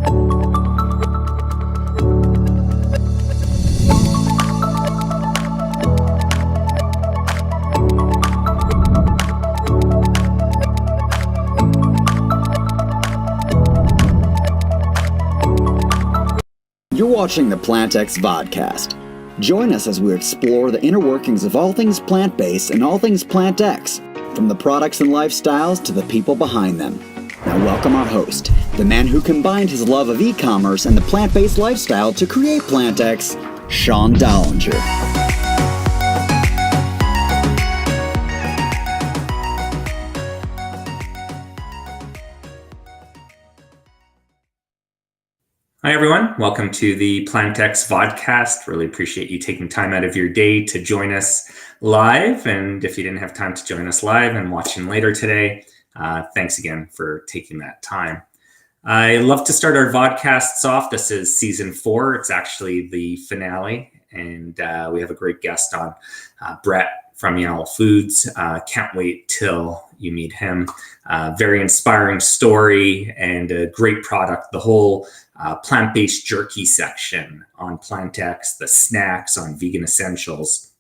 You're watching the PlantX Vodcast. Join us as we explore the inner workings of all things plant-based and all things PlantX, from the products and lifestyles to the people behind them. Now welcome our host, the man who combined his love of e-commerce and the plant-based lifestyle to create PlantX, Sean Dollinger. Hi, everyone. Welcome to the PlantX Vodcast. Really appreciate you taking time out of your day to join us live. And if you didn't have time to join us live and watching later today, thanks again for taking that time. I love to start our vodcasts off. This is season 4. It's actually the finale. And we have a great guest on, Brett from Yellow Foods. Can't wait till you meet him. Very inspiring story and a great product. The whole plant-based jerky section on PlantX, the snacks on Vegan Essentials,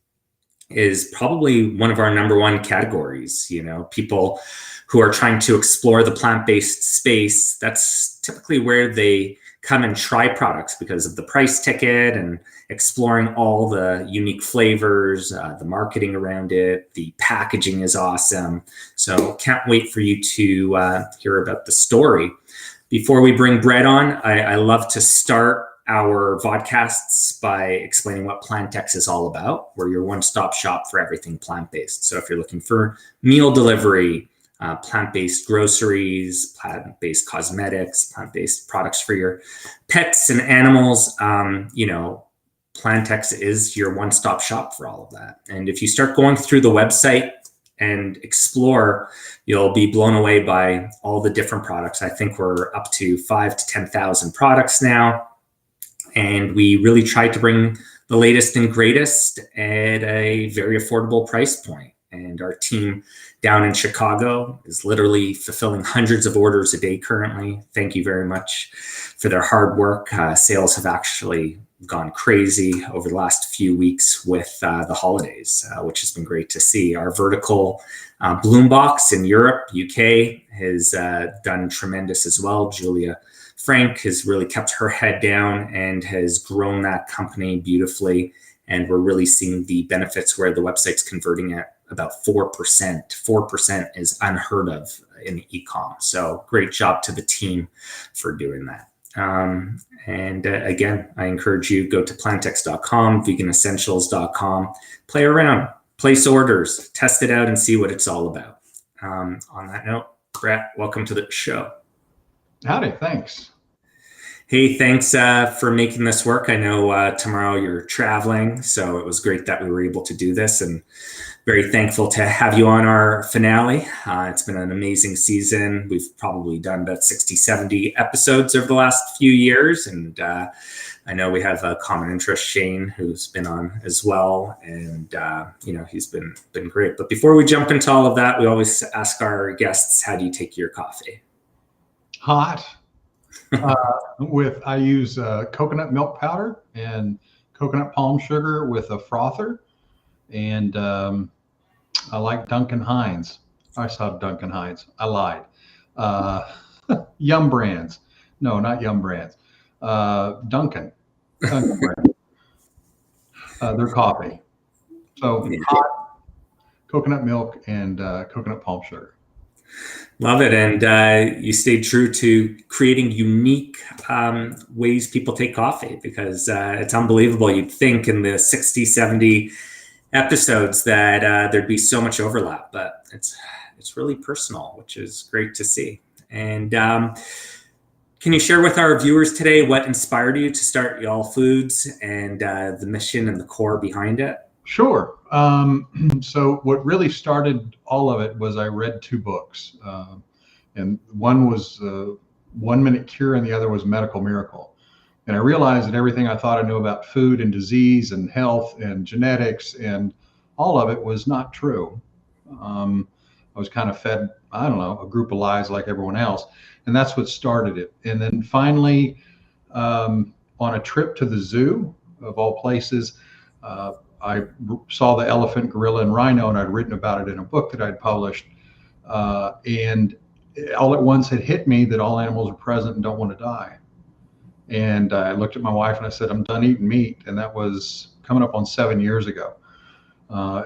is probably one of our number one categories. You know, people who are trying to explore the plant-based space, that's typically where they come and try products because of the price ticket and exploring all the unique flavors, the marketing around it. The packaging is awesome. So can't wait for you to hear about the story. Before we bring Brett on, I love to start our vodcasts by explaining what PlantX is all about. We're your one-stop shop for everything plant-based. So if you're looking for meal delivery, plant-based groceries, plant-based cosmetics, plant-based products for your pets and animals, PlantX is your one-stop shop for all of that. And if you start going through the website and explore, you'll be blown away by all the different products. I think we're up to 5,000 to 10,000 products now. And we really try to bring the latest and greatest at a very affordable price point. And our team down in Chicago is literally fulfilling hundreds of orders a day currently. Thank you very much for their hard work. Sales have actually gone crazy over the last few weeks with the holidays, which has been great to see. Our vertical Bloom box in Europe, UK, has done tremendous as well. Julia Frank has really kept her head down and has grown that company beautifully. And we're really seeing the benefits where the website's converting at about 4%. 4% is unheard of in e-com. So great job to the team for doing that. Again, I encourage you, go to plantx.com, veganessentials.com, play around, place orders, test it out and see what it's all about. On that note, Brett, welcome to the show. Howdy, thanks. Hey, thanks for making this work. I know tomorrow you're traveling, so it was great that we were able to do this, and very thankful to have you on our finale. It's been an amazing season. We've probably done about 60, 70 episodes over the last few years, and I know we have a common interest, Shane, who's been on as well, and he's been great. But before we jump into all of that, we always ask our guests, how do you take your coffee? Hot. I use coconut milk powder and coconut palm sugar with a frother, and I like Duncan Hines. I saw Duncan Hines. I lied. Yum Brands. No, not Yum Brands. Duncan brand. Their coffee. So hot coconut milk and coconut palm sugar. Love it. And you stayed true to creating unique ways people take coffee, because it's unbelievable. You'd think in the 60, 70 episodes that there'd be so much overlap, but it's really personal, which is great to see. And can you share with our viewers today what inspired you to start Yellow Foods and the mission and the core behind it? Sure. So what really started all of it was I read 2 books, and one was 1 Minute Cure and the other was Medical Miracle. And I realized that everything I thought I knew about food and disease and health and genetics and all of it was not true. I was kind of fed, I don't know, a group of lies like everyone else. And that's what started it. And then finally, on a trip to the zoo, of all places, I saw the elephant, gorilla, and rhino, and I'd written about it in a book that I'd published. And all at once it hit me that all animals are present and don't want to die. And I looked at my wife and I said, I'm done eating meat. And that was coming up on 7 years ago.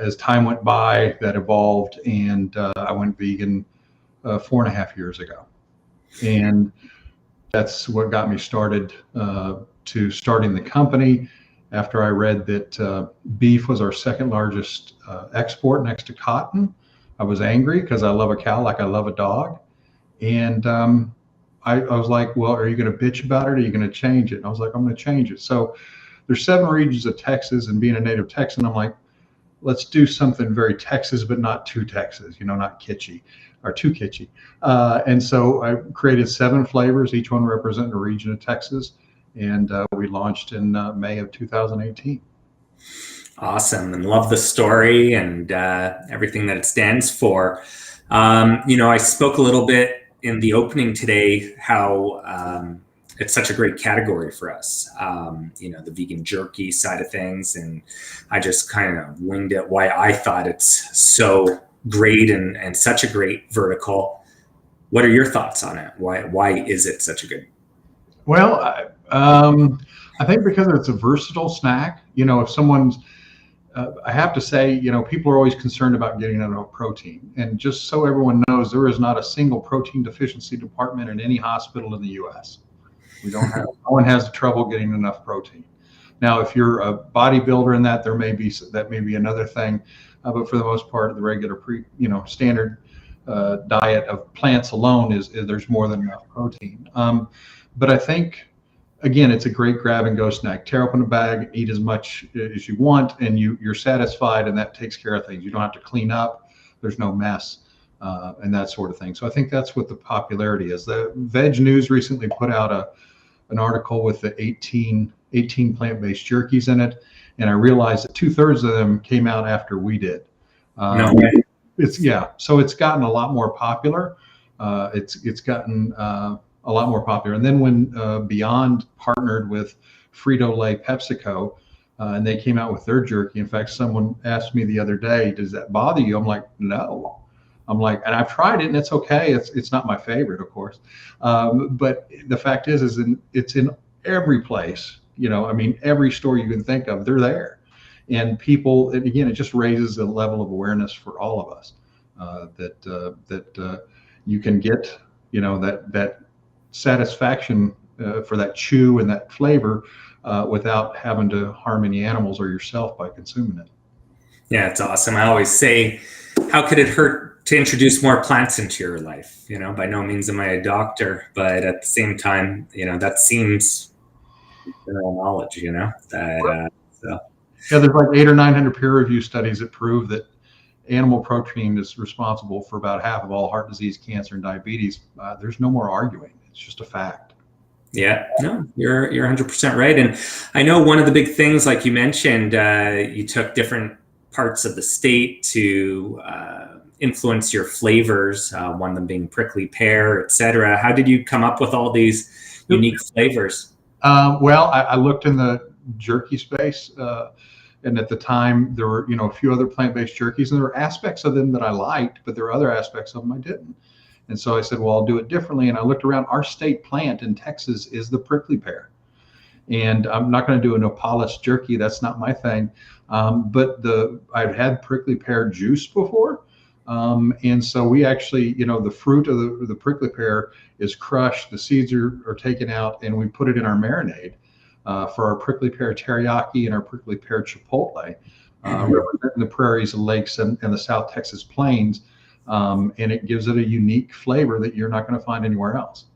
As time went by, that evolved, and I went vegan 4.5 years ago. And that's what got me started to starting the company. After I read that beef was our second largest export next to cotton, I was angry because I love a cow like I love a dog. And I was like, well, are you going to bitch about it? Or are you going to change it? And I was like, I'm going to change it. So there's 7 regions of Texas, and being a native Texan, I'm like, let's do something very Texas, but not too Texas, not kitschy or too kitschy. And so I created 7 flavors, each one representing a region of Texas. And we launched in May of 2018. Awesome, and love the story and everything that it stands for. I spoke a little bit in the opening today how it's such a great category for us, the vegan jerky side of things. And I just kind of winged it why I thought it's so great and such a great vertical. What are your thoughts on it? Why is it such a good? Well, I think because it's a versatile snack. If someone's, I have to say, people are always concerned about getting enough protein. And just so everyone knows, there is not a single protein deficiency department in any hospital in the U.S. We don't have, no one has trouble getting enough protein. Now, if you're a bodybuilder in that, that may be another thing. But for the most part, the regular standard diet of plants alone is there's more than enough protein. But I think, again, it's a great grab and go snack. Tear open a bag, eat as much as you want, and you're satisfied, and that takes care of things. You don't have to clean up. There's no mess and that sort of thing. So I think that's what the popularity is. The Veg News recently put out an article with the 18 plant-based jerkies in it, and I realized that 2/3 of them came out after we did. No way. So it's gotten a lot more popular. It's gotten a lot more popular. And then when Beyond partnered with Frito-Lay PepsiCo, and they came out with their jerky. In fact, someone asked me the other day, does that bother you? I'm like, no. I'm like, and I've tried it and it's okay. It's not my favorite, of course. But the fact is it's in every place, every store you can think of, they're there. And people, and again, it just raises the level of awareness for all of us that you can get, that satisfaction for that chew and that flavor without having to harm any animals or yourself by consuming it. Yeah, it's awesome. I always say, how could it hurt to introduce more plants into your life? By no means am I a doctor, but at the same time, that seems general knowledge, so. Yeah, there's like 800 or 900 peer review studies that prove that animal protein is responsible for about half of all heart disease, cancer, and diabetes. There's no more arguing. It's just a fact. Yeah, no, you're 100% right. And I know one of the big things, like you mentioned, you took different parts of the state to influence your flavors, one of them being prickly pear, etc. How did you come up with all these unique flavors? Well, I looked in the jerky space, and at the time there were, a few other plant-based jerkies, and there were aspects of them that I liked, but there were other aspects of them I didn't. And so I said, well, I'll do it differently. And I looked around. Our state plant in Texas is the prickly pear. And I'm not going to do an opolis jerky. That's not my thing. But I've had prickly pear juice before. And so we actually, the fruit of the prickly pear is crushed. The seeds are taken out, and we put it in our marinade for our prickly pear teriyaki and our prickly pear chipotle, representing the prairies and lakes and the South Texas plains. And it gives it a unique flavor that you're not going to find anywhere else.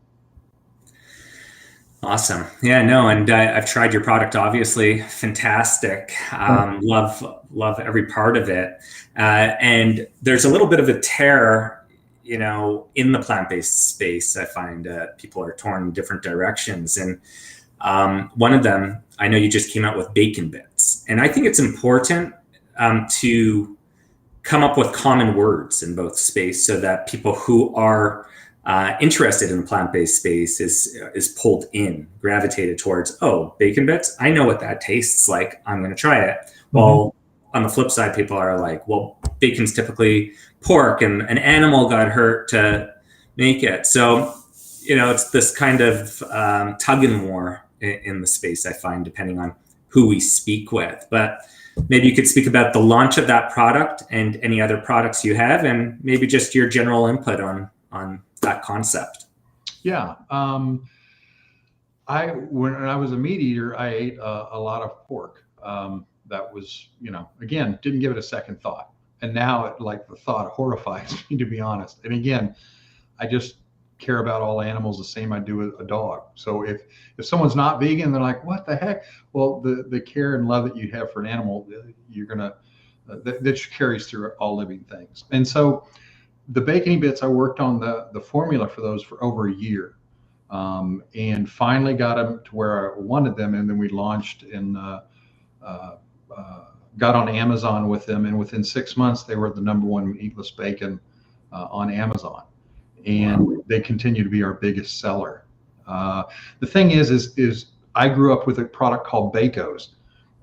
Awesome. Yeah, no, and I've tried your product, obviously. Fantastic. Love every part of it. And there's a little bit of a tear, in the plant-based space. I find people are torn in different directions. And one of them, I know you just came out with bacon bits. And I think it's important to come up with common words in both space so that people who are interested in the plant-based space is pulled in, gravitated towards, oh, bacon bits, I know what that tastes like, I'm going to try it. Well, on the flip side, people are like, well, bacon's typically pork and an animal got hurt to make it. So, it's this kind of tug and war in the space, I find, depending on who we speak with. But maybe you could speak about the launch of that product and any other products you have, and maybe just your general input on that concept. Yeah. When I was a meat eater, I ate a lot of pork. That was, again, didn't give it a second thought. And now the thought horrifies me, to be honest. And again, I just care about all animals the same I do with a dog. So if someone's not vegan, they're like, what the heck? Well, the care and love that you have for an animal, you're going to, that carries through all living things. And so the bacony bits, I worked on the formula for those for over a year, and finally got them to where I wanted them. And then we launched got on Amazon with them. And within 6 months, they were the #1 meatless bacon on Amazon. And they continue to be our biggest seller. The thing is I grew up with a product called Bacos,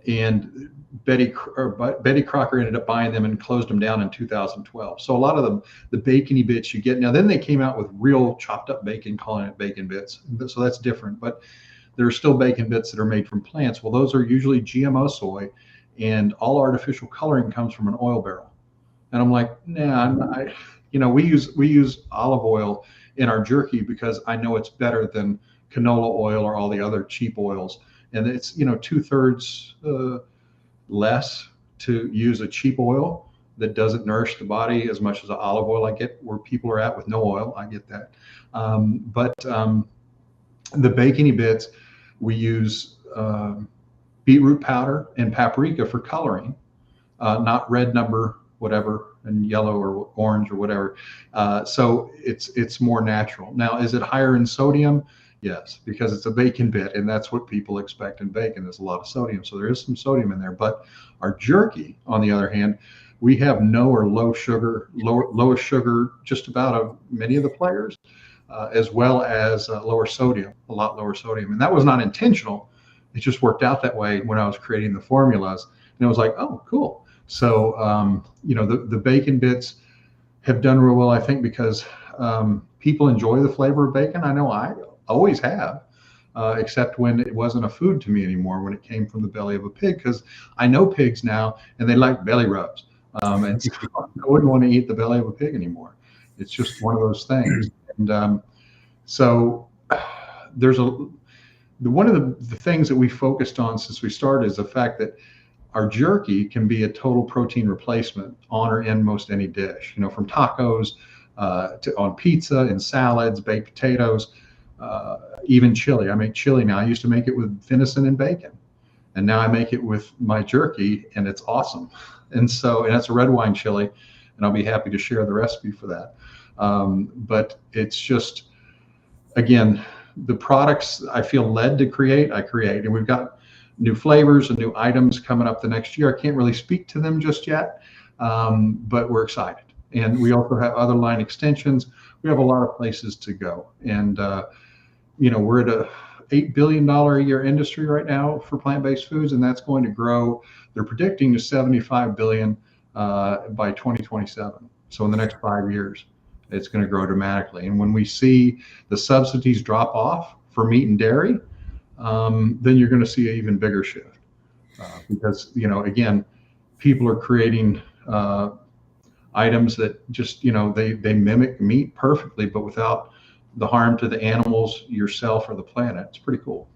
and Betty Crocker ended up buying them and closed them down in 2012. So a lot of the bacony bits you get now, then they came out with real chopped up bacon, calling it bacon bits. So that's different, but there are still bacon bits that are made from plants. Well, those are usually GMO soy, and all artificial coloring comes from an oil barrel. And I'm like, nah, we use olive oil in our jerky because I know it's better than canola oil or all the other cheap oils. And it's, 2/3 less to use a cheap oil that doesn't nourish the body as much as the olive oil. I get where people are at with no oil. I get that. But the bacony bits, we use beetroot powder and paprika for coloring, not red number, whatever, and yellow or orange or whatever. So it's more natural. Now, is it higher in sodium? Yes, because it's a bacon bit, and that's what people expect in bacon. There's a lot of sodium, so there is some sodium in there. But our jerky, on the other hand, we have no or low sugar, lowest sugar, just about many of the players, as well as lower sodium, a lot lower sodium. And that was not intentional. It just worked out that way when I was creating the formulas. And it was like, oh, cool. So, the bacon bits have done real well, I think, because people enjoy the flavor of bacon. I know I always have, except when it wasn't a food to me anymore, when it came from the belly of a pig, because I know pigs now and they like belly rubs. And so I wouldn't want to eat the belly of a pig anymore. It's just one of those things. And so there's one of the things that we focused on since we started is the fact that our jerky can be a total protein replacement on or in most any dish, from tacos to on pizza and salads, baked potatoes, even chili. I make chili now. I used to make it with venison and bacon, and now I make it with my jerky, and it's awesome. And that's a red wine chili, and I'll be happy to share the recipe for that. But it's just, again, the products I feel led to create, I create. And we've got new flavors and new items coming up the next year. I can't really speak to them just yet, but we're excited. And we also have other line extensions. We have a lot of places to go. And, we're at a $8 billion a year industry right now for plant-based foods, and that's going to grow. They're predicting to $75 billion by 2027. So in the next 5 years, it's going to grow dramatically. And when we see the subsidies drop off for meat and dairy, then you're going to see an even bigger shift because, again, people are creating items that just, they mimic meat perfectly, but without the harm to the animals, yourself, or the planet. It's pretty cool.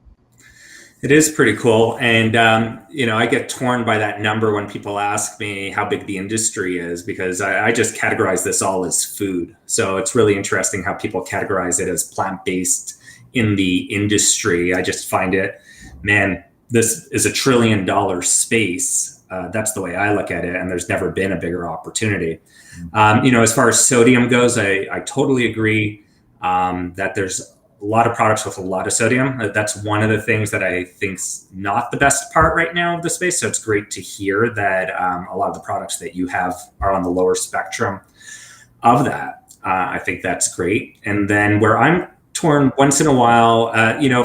It is pretty cool. And, I get torn by that number when people ask me how big the industry is, because I just categorize this all as food. So it's really interesting how people categorize it as plant-based in the industry. I just find it, man, this is $1 trillion space. That's the way I look at it. And there's never been a bigger opportunity. As far as sodium goes, I totally agree that there's a lot of products with a lot of sodium. That's one of the things that I think's not the best part right now of the space. So it's great to hear that a lot of the products that you have are on the lower spectrum of that. I think that's great. And then where I'm torn once in a while,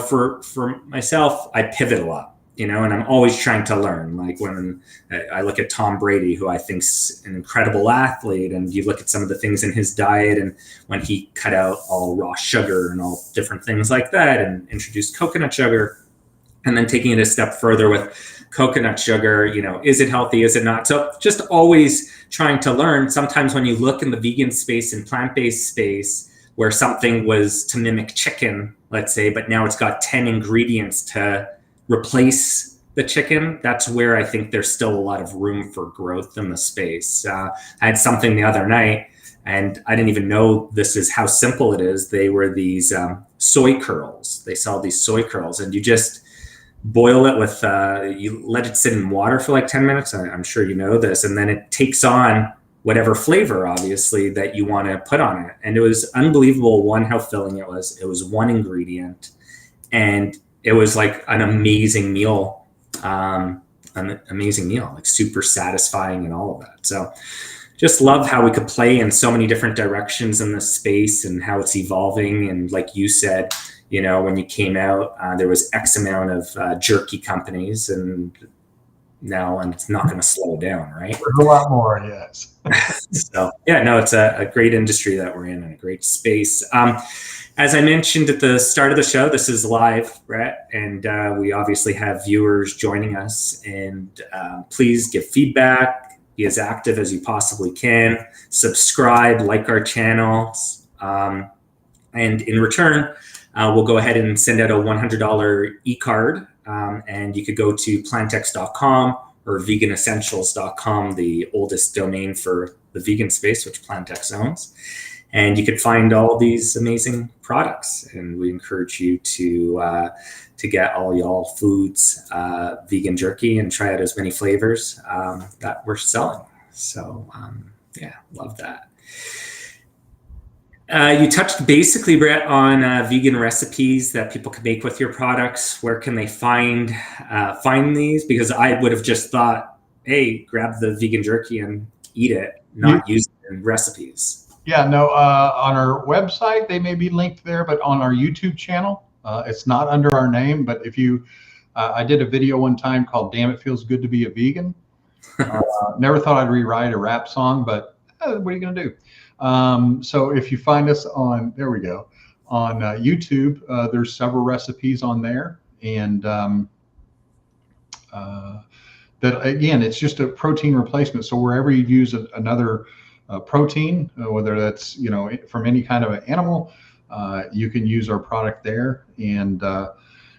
for myself, I pivot a lot. And I'm always trying to learn. Like when I look at Tom Brady, who I think's an incredible athlete, and you look at some of the things in his diet, and when he cut out all raw sugar and all different things like that and introduced coconut sugar, and then taking it a step further with coconut sugar, is it healthy? Is it not? So just always trying to learn. Sometimes when you look in the vegan space and plant-based space, where something was to mimic chicken, let's say, but now it's got 10 ingredients to replace the chicken, that's where I think there's still a lot of room for growth in the space. I had something the other night, and I didn't even know this is how simple it is. They were these soy curls. They sell these soy curls, and you just boil it with, you let it sit in water for like 10 minutes. I'm sure you know this. And then it takes on whatever flavor, obviously, that you want to put on it. And it was unbelievable, one, how filling it was. It was one ingredient, and it was like an amazing meal, like super satisfying and all of that. So just love how we could play in so many different directions in this space and how it's evolving. And like you said, when you came out, there was X amount of jerky companies, and now it's not going to slow down, right? There's a lot more, yes. So yeah, no, it's a great industry that we're in and a great space. As I mentioned at the start of the show, this is live, Brett, and we obviously have viewers joining us. And please give feedback, be as active as you possibly can, subscribe, like our channels, and in return, we'll go ahead and send out a $100 e-card, and you could go to plantx.com or veganessentials.com, the oldest domain for the vegan space, which PlantX owns. And you could find all these amazing products. And we encourage you to get all y'all foods vegan jerky and try out as many flavors that we're selling. So yeah, love that. You touched basically, Brett, on vegan recipes that people can make with your products. Where can they find these? Because I would have just thought, hey, grab the vegan jerky and eat it, not use it in recipes. Yeah, no, on our website, they may be linked there, but on our YouTube channel, it's not under our name. But if you, I did a video one time called Damn It Feels Good to Be a Vegan. Never thought I'd rewrite a rap song, but what are you going to do? So if you find us on, there we go, on YouTube, there's several recipes on there. And that, again, it's just a protein replacement. So wherever you use another protein, whether that's from any kind of an animal, you can use our product there. And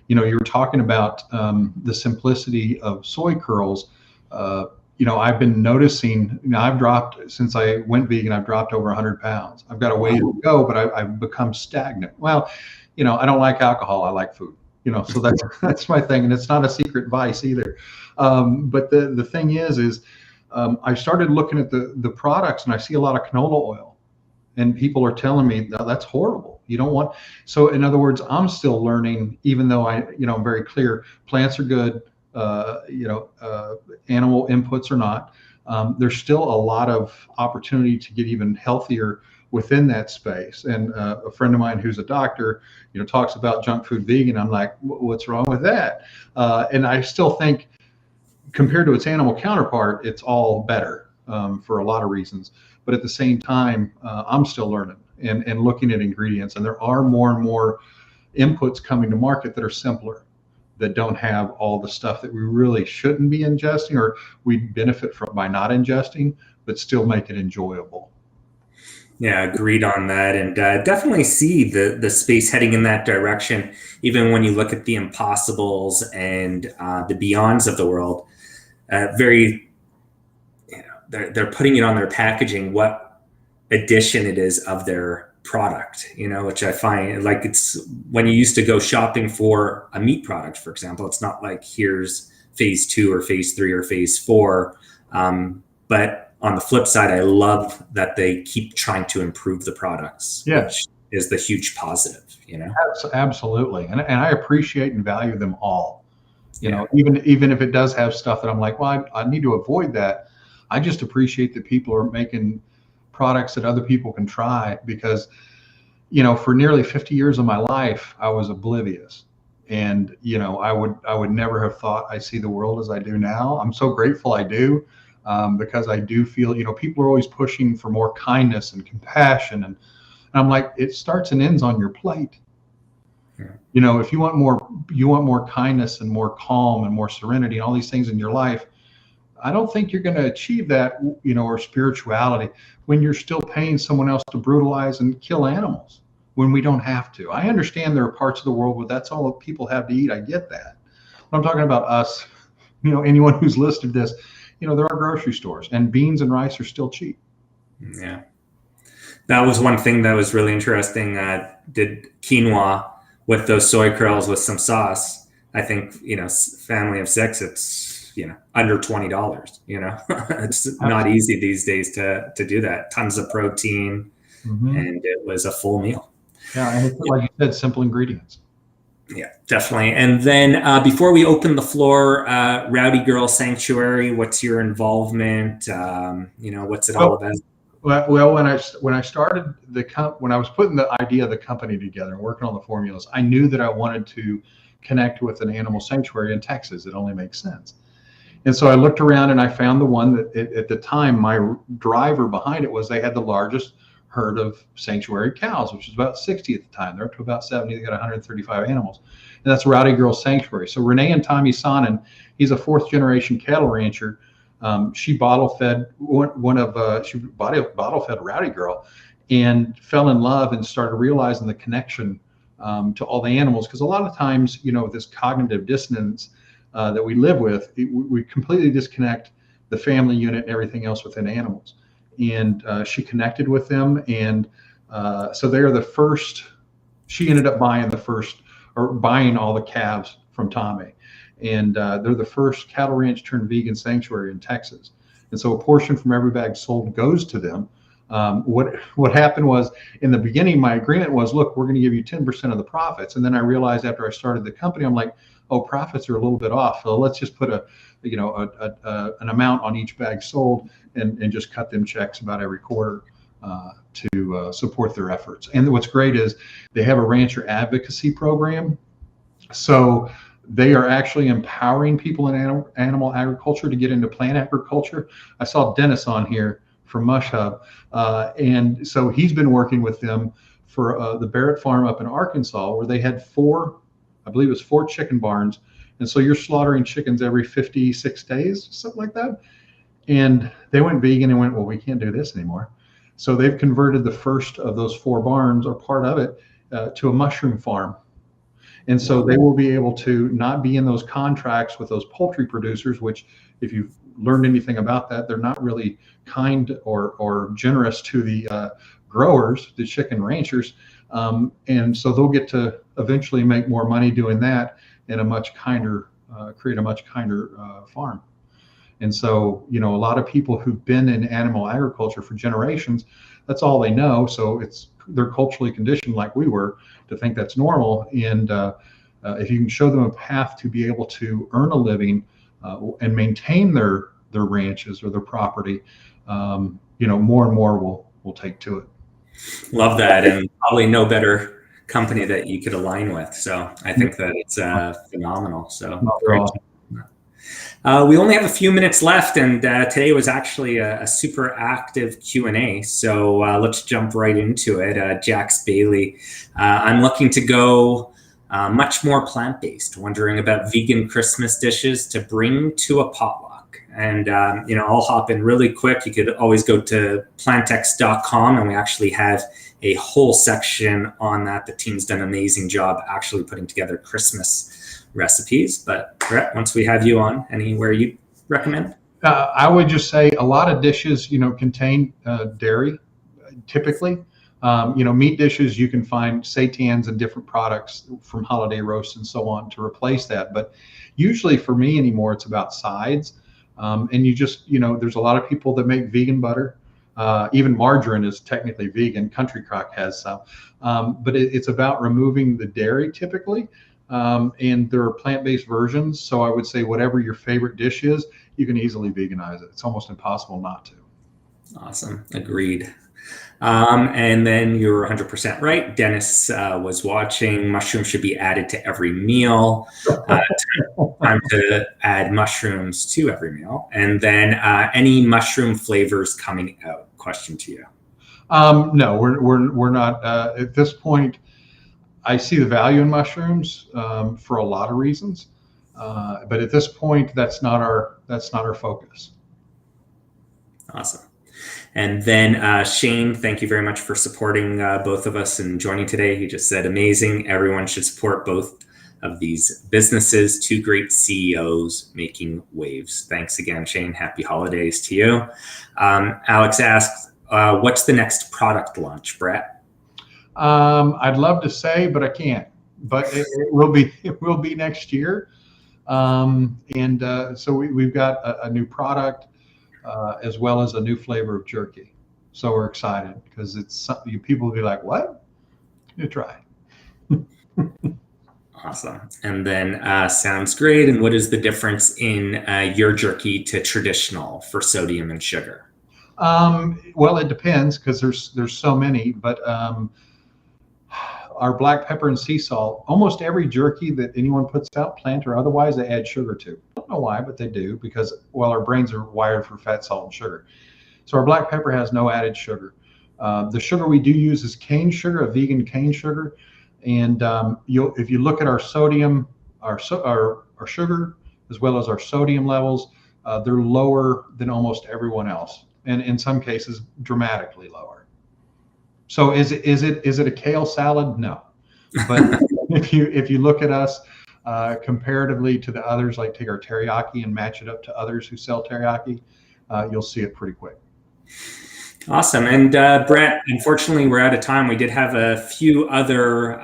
you were talking about the simplicity of soy curls. I've been noticing. I've dropped, since I went vegan, I've dropped over 100 pounds. I've got a way to go, but I've become stagnant. Well, I don't like alcohol. I like food. So that's my thing, and it's not a secret vice either. But the thing is. I started looking at the products, and I see a lot of canola oil, and people are telling me that's horrible. You don't want. So in other words, I'm still learning, even though I'm very clear. Plants are good. Animal inputs are not. There's still a lot of opportunity to get even healthier within that space. And a friend of mine who's a doctor, talks about junk food vegan. I'm like, what's wrong with that? And I still think, compared to its animal counterpart, it's all better for a lot of reasons. But at the same time, I'm still learning and looking at ingredients. And there are more and more inputs coming to market that are simpler, that don't have all the stuff that we really shouldn't be ingesting, or we benefit from by not ingesting, but still make it enjoyable. Yeah, agreed on that. And definitely see the space heading in that direction, even when you look at the Impossibles and the Beyonds of the world. They're putting it on their packaging, what edition it is of their product, which I find, like, it's when you used to go shopping for a meat product, for example, it's not like here's phase 2 or phase 3 or phase 4. But on the flip side, I love that they keep trying to improve the products. Yeah. Which is the huge positive, you know? Absolutely. And I appreciate and value them all. You know, even if it does have stuff that I'm like, well, I need to avoid that. I just appreciate that people are making products that other people can try, because, you know, for nearly 50 years of my life, I was oblivious. And, you know, I would never have thought I see the world as I do now. I'm so grateful I do, because I do feel, you know, people are always pushing for more kindness and compassion. And I'm like, it starts and ends on your plate. You know, if you want more kindness and more calm and more serenity and all these things in your life, I don't think you're going to achieve that, you know, or spirituality, when you're still paying someone else to brutalize and kill animals when we don't have to. I understand there are parts of the world where that's all that people have to eat. I get that. But I'm talking about us, you know, anyone who's listed this, you know, there are grocery stores, and beans and rice are still cheap. Yeah. That was one thing that was really interesting. Did quinoa with those soy curls with some sauce. I think, you know, family of 6, it's, you know, under $20, you know. It's not easy these days to do that. Tons of protein, and it was a full meal. Yeah, and it's, like you said, simple ingredients. Yeah, definitely. And then before we open the floor, Rowdy Girl Sanctuary, what's your involvement? You know, what's it all about? Well, when I started when I was putting the idea of the company together and working on the formulas, I knew that I wanted to connect with an animal sanctuary in Texas. It only makes sense. And so I looked around and I found the one that at the time, my driver behind it was they had the largest herd of sanctuary cows, which was about 60 at the time. They're up to about 70. They got 135 animals. And that's Rowdy Girl Sanctuary. So Renee and Tommy Sonnen, he's a 4th generation cattle rancher. She bottle fed bottle fed Rowdy Girl, and fell in love and started realizing the connection to all the animals. Because a lot of times, you know, this cognitive dissonance that we live with, we completely disconnect the family unit and everything else within animals. And she connected with them, and so they are the first. She ended up buying all the calves from Tommy. And they're the first cattle ranch turned vegan sanctuary in Texas. And so a portion from every bag sold goes to them. What happened was, in the beginning, my agreement was, look, we're going to give you 10% of the profits. And then I realized after I started the company, I'm like, oh, profits are a little bit off. So let's just put an amount on each bag sold, and just cut them checks about every quarter to support their efforts. And what's great is they have a rancher advocacy program. So they are actually empowering people in animal agriculture to get into plant agriculture. I saw Dennis on here from Mush Hub, and so he's been working with them for the Barrett farm up in Arkansas, where they had 4 chicken barns. And so you're slaughtering chickens every 56 days, something like that. And they went vegan and went, well, we can't do this anymore. So they've converted the first of those 4 barns, or part of it, to a mushroom farm. And so they will be able to not be in those contracts with those poultry producers, which, if you've learned anything about that, they're not really kind or generous to the growers, the chicken ranchers. And so they'll get to eventually make more money doing that, and create a much kinder farm. And so, you know, a lot of people who've been in animal agriculture for generations, that's all they know. So they're culturally conditioned, like we were, to think that's normal. And if you can show them a path to be able to earn a living and maintain their ranches or their property, you know, more and more will take to it. Love that, and probably no better company that you could align with. So I think that it's phenomenal. So great. We only have a few minutes left, and today was actually a super active Q&A. So let's jump right into it. Jax Bailey, I'm looking to go much more plant-based, wondering about vegan Christmas dishes to bring to a potluck. And, you know, I'll hop in really quick. You could always go to PlantX.com, and we actually have a whole section on that. The team's done an amazing job actually putting together Christmas recipes. But Brett, once we have you on, anywhere you recommend? I would just say a lot of dishes, you know, contain dairy, typically. You know, meat dishes, you can find seitans and different products from holiday roasts and so on to replace that. But usually for me anymore, it's about sides. And you just, you know, there's a lot of people that make vegan butter. Even margarine is technically vegan. Country Crock has some, but it's about removing the dairy typically. And there are plant-based versions. So I would say whatever your favorite dish is, you can easily veganize it. It's almost impossible not to. Awesome. Agreed. And then you're 100% right. Dennis was watching. Mushrooms should be added to every meal. Time to add mushrooms to every meal. And then any mushroom flavors coming out? Question to you. No, we're not at this point. I see the value in mushrooms for a lot of reasons, but at this point, that's not our focus. Awesome. And then Shane, thank you very much for supporting both of us and joining today. He just said, amazing. Everyone should support both of these businesses. Two great CEOs making waves. Thanks again, Shane. Happy holidays to you. Alex asked, what's the next product launch, Brett? I'd love to say, but I can't. But it will be next year. So we've got a new product. As well as a new flavor of jerky. So we're excited because it's something people will be like, what? You try. Awesome. And then sounds great. And what is the difference in your jerky to traditional for sodium and sugar? Well, it depends because there's so many, but our black pepper and sea salt, almost every jerky that anyone puts out, plant or otherwise, they add sugar to. I don't know why, but they do because, well, our brains are wired for fat, salt, and sugar. So our black pepper has no added sugar. The sugar we do use is cane sugar, a vegan cane sugar. And if you look at our sodium, our sugar, as well as our sodium levels, they're lower than almost everyone else, and in some cases, dramatically lower. So is it a kale salad? No, but if you look at us comparatively to the others, like take our teriyaki and match it up to others who sell teriyaki, you'll see it pretty quick. Awesome. And Brett, unfortunately, we're out of time. We did have a few other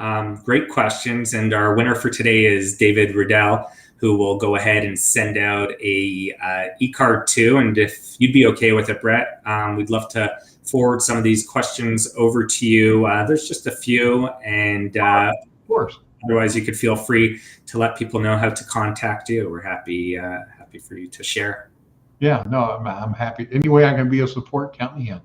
great questions, and our winner for today is David Riddell, who will go ahead and send out a e-card too. And if you'd be okay with it, Brett, we'd love to forward some of these questions over to you. There's just a few, and of course. Otherwise, you could feel free to let people know how to contact you. We're happy for you to share. Yeah, no, I'm happy. Any way I can be of support, count me in.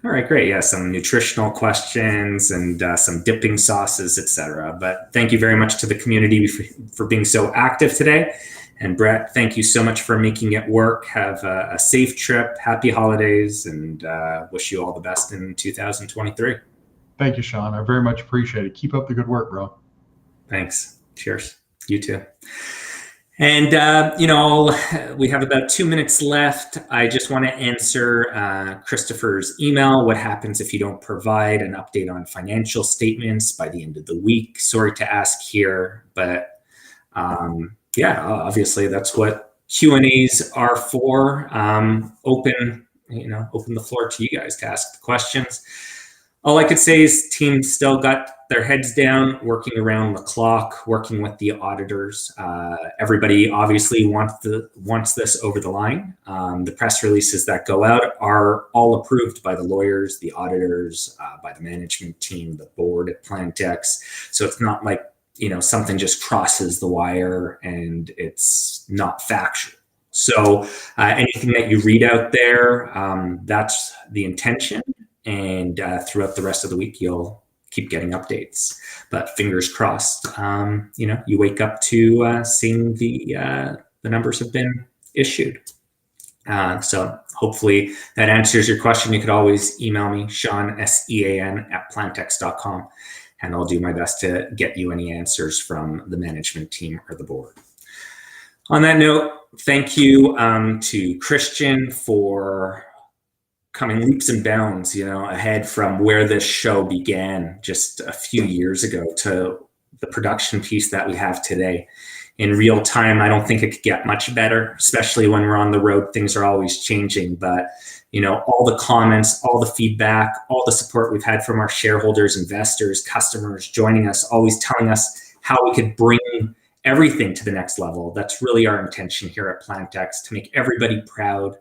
All right, great. Yeah, some nutritional questions and some dipping sauces, etc. But thank you very much to the community for being so active today. And Brett, thank you so much for making it work. Have a safe trip, happy holidays, and wish you all the best in 2023. Thank you, Sean. I very much appreciate it. Keep up the good work, bro. Thanks. Cheers. You too. And, we have about 2 minutes left. I just want to answer Christopher's email. What happens if you don't provide an update on financial statements by the end of the week? Sorry to ask here, but obviously that's what Q&As are for. Open the floor to you guys to ask the questions. All I could say is team still got their heads down, working around the clock, working with the auditors. Everybody obviously wants this over the line. The press releases that go out are all approved by the lawyers, the auditors, by the management team, the board at PlantX. So it's not like, something just crosses the wire and it's not factual. So anything that you read out there, that's the intention. And throughout the rest of the week, you'll keep getting updates. But fingers crossed, you wake up to seeing the numbers have been issued. So hopefully that answers your question. You could always email me, Sean, SEAN, @plantx.com, and I'll do my best to get you any answers from the management team or the board. On that note, thank you to Christian for coming leaps and bounds, ahead from where this show began just a few years ago to the production piece that we have today. In real time, I don't think it could get much better, especially when we're on the road. Things are always changing, but all the comments, all the feedback, all the support we've had from our shareholders, investors, customers joining us, always telling us how we could bring everything to the next level. That's really our intention here at PlantX, to make everybody proud,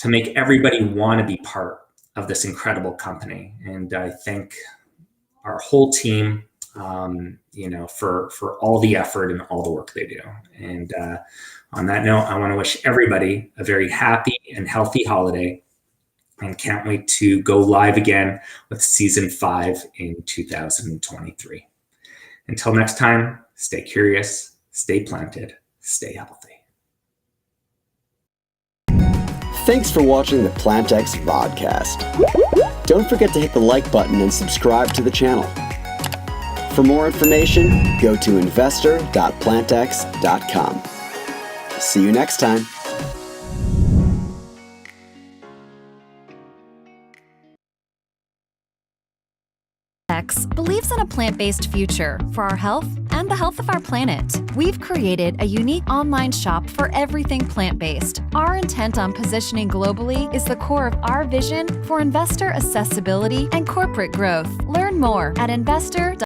to make everybody want to be part of this incredible company. And I thank our whole team, for all the effort and all the work they do. And on that note, I want to wish everybody a very happy and healthy holiday, and can't wait to go live again with season 5 in 2023. Until next time, stay curious, stay planted, stay healthy. Thanks for watching the PlantX Vodcast. Don't forget to hit the like button and subscribe to the channel. For more information, go to investor.plantx.com. See you next time. PlantX believes in a plant-based future for our health and the health of our planet. We've created a unique online shop for everything plant-based. Our intent on positioning globally is the core of our vision for investor accessibility and corporate growth. Learn more at investor.plantx.com.